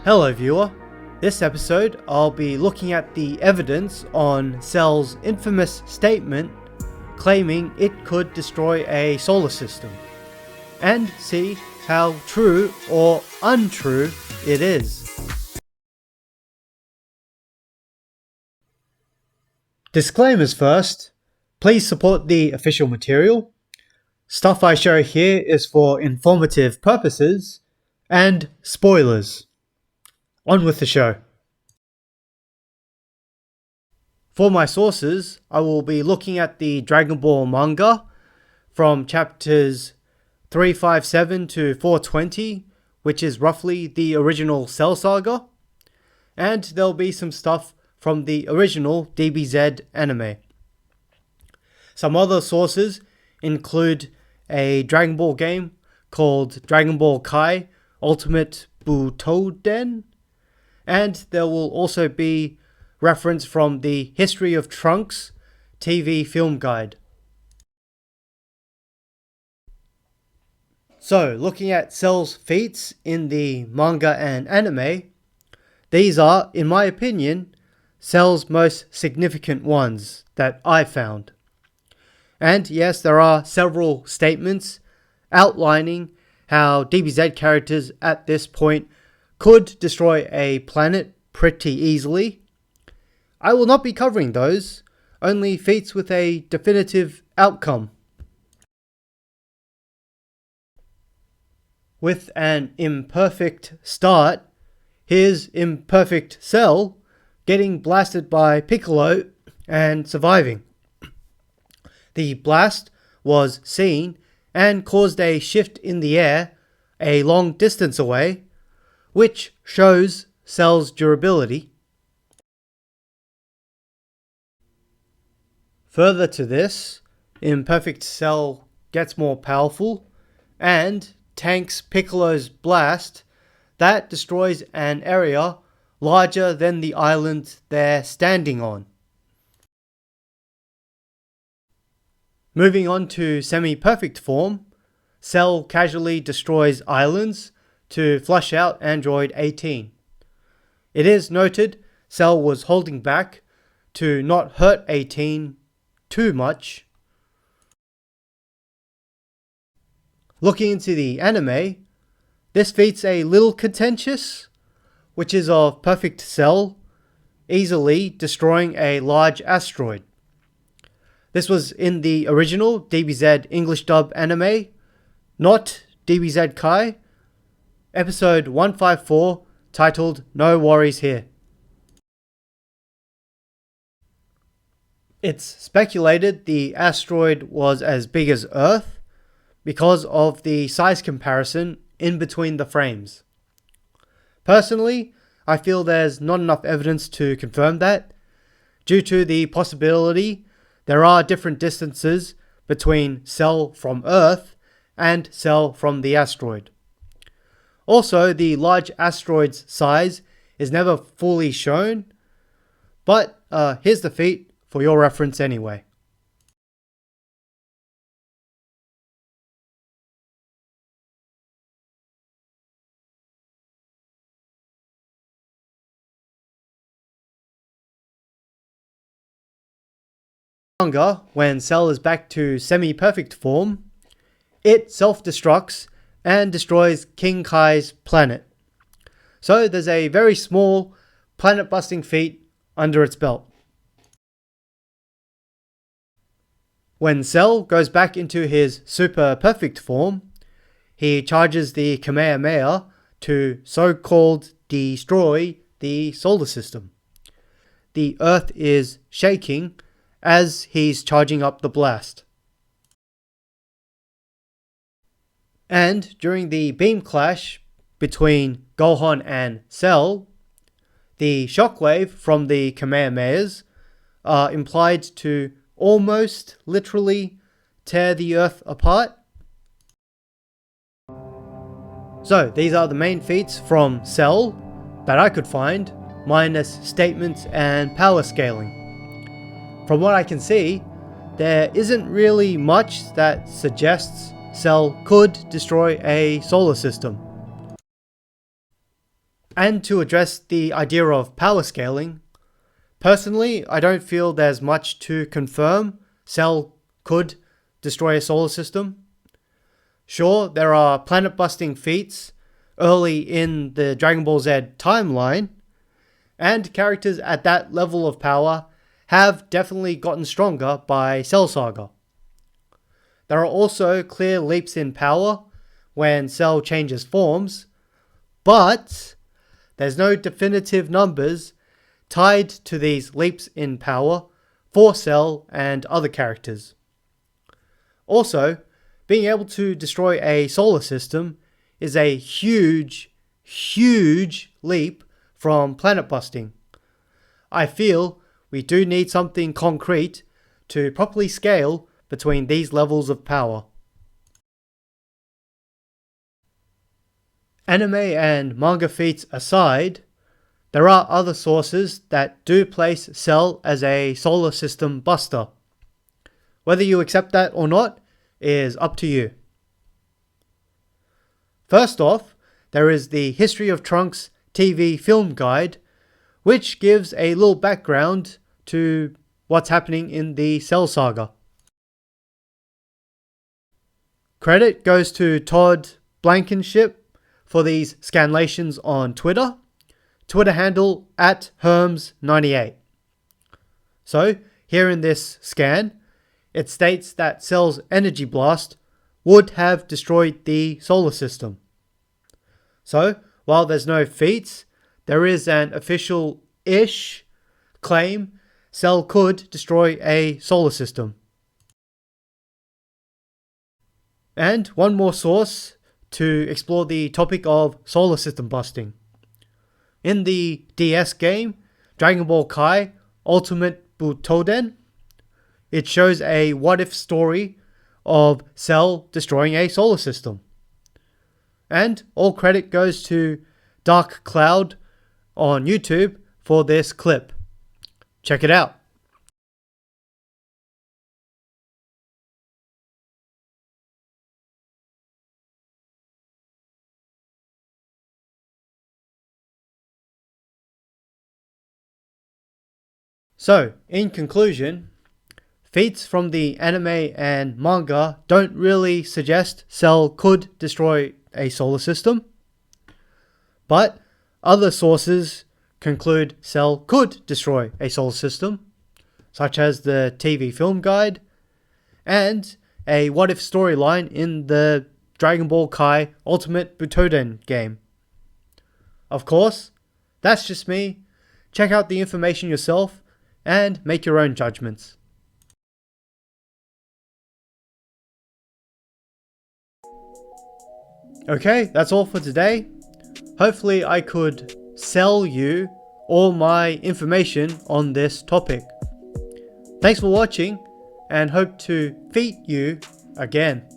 Hello viewer, this episode I'll be looking at the evidence on Cell's infamous statement claiming it could destroy a solar system, and see how true or untrue it is. Disclaimers first, please support the official material. Stuff I show here is for informative purposes, and spoilers. On with the show. For my sources, I will be looking at the Dragonball manga from chapters 357 to 420, which is roughly the original Cell saga, and there'll be some stuff from the original DBZ anime. Some other sources include a Dragon Ball game called Dragon Ball Kai Ultimate Butouden, and there will also be reference from the History of Trunks TV film guide. So, looking at Cell's feats in the manga and anime, these are, in my opinion, Cell's most significant ones that I found. And yes, there are several statements outlining how DBZ characters at this point could destroy a planet pretty easily. I will not be covering those, only feats with a definitive outcome. With an imperfect start, here's imperfect Cell getting blasted by Piccolo and surviving. The blast was seen and caused a shift in the air a long distance away, which shows Cell's durability. Further to this, imperfect Cell gets more powerful and tanks Piccolo's blast that destroys an area larger than the island they're standing on. Moving on to semi-perfect form, Cell casually destroys islands to flush out Android 18. It is noted Cell was holding back to not hurt 18 too much. Looking into the anime, this feat's a little contentious, which is of perfect Cell easily destroying a large asteroid. This was in the original DBZ English dub anime, not DBZ Kai, episode 154, titled No Worries Here. It's speculated the asteroid was as big as Earth because of the size comparison in between the frames. Personally, I feel there's not enough evidence to confirm that, due to the possibility there are different distances between Cell from Earth and Cell from the asteroid. Also, the large asteroid's size is never fully shown, but here's the feat for your reference anyway. Manga, when Cell is back to semi-perfect form, it self-destructs and destroys King Kai's planet. So there's a very small planet-busting feat under its belt. When Cell goes back into his super perfect form, he charges the Kamehameha to so-called destroy the solar system. The Earth is shaking as he's charging up the blast. And during the beam clash between Gohan and Cell, the shockwave from the Kamehamehas are implied to almost literally tear the Earth apart. So these are the main feats from Cell that I could find, minus statements and power scaling. From what I can see, there isn't really much that suggests Cell could destroy a solar system. And to address the idea of power scaling, personally, I don't feel there's much to confirm Cell could destroy a solar system. Sure, there are planet-busting feats early in the Dragon Ball Z timeline, and characters at that level of power have definitely gotten stronger by Cell Saga. There are also clear leaps in power when Cell changes forms, but there's no definitive numbers tied to these leaps in power for Cell and other characters. Also, being able to destroy a solar system is a huge leap from planet busting. I feel we do need something concrete to properly scale between these levels of power. Anime and manga feats aside, there are other sources that do place Cell as a solar system buster. Whether you accept that or not is up to you. First off, there is the History of Trunks TV film guide, which gives a little background to what's happening in the Cell saga. Credit goes to Todd Blankenship for these scanlations on Twitter. Twitter handle @Herms98. So, here in this scan, it states that Cell's energy blast would have destroyed the solar system. So, while there's no feats, there is an official-ish claim Cell could destroy a solar system. And one more source to explore the topic of solar system busting. In the DS game, Dragon Ball Kai Ultimate Butouden, it shows a what-if story of Cell destroying a solar system. And all credit goes to Dark Cloud on YouTube for this clip. Check it out. So, in conclusion, feats from the anime and manga don't really suggest Cell could destroy a solar system, but other sources conclude Cell could destroy a solar system, such as the TV film guide and a what-if storyline in the Dragon Ball Kai Ultimate Butouden game. Of course, that's just me. Check out the information yourself and make your own judgments. Okay, that's all for today. Hopefully I could sell you all my information on this topic. Thanks for watching and hope to feat you again.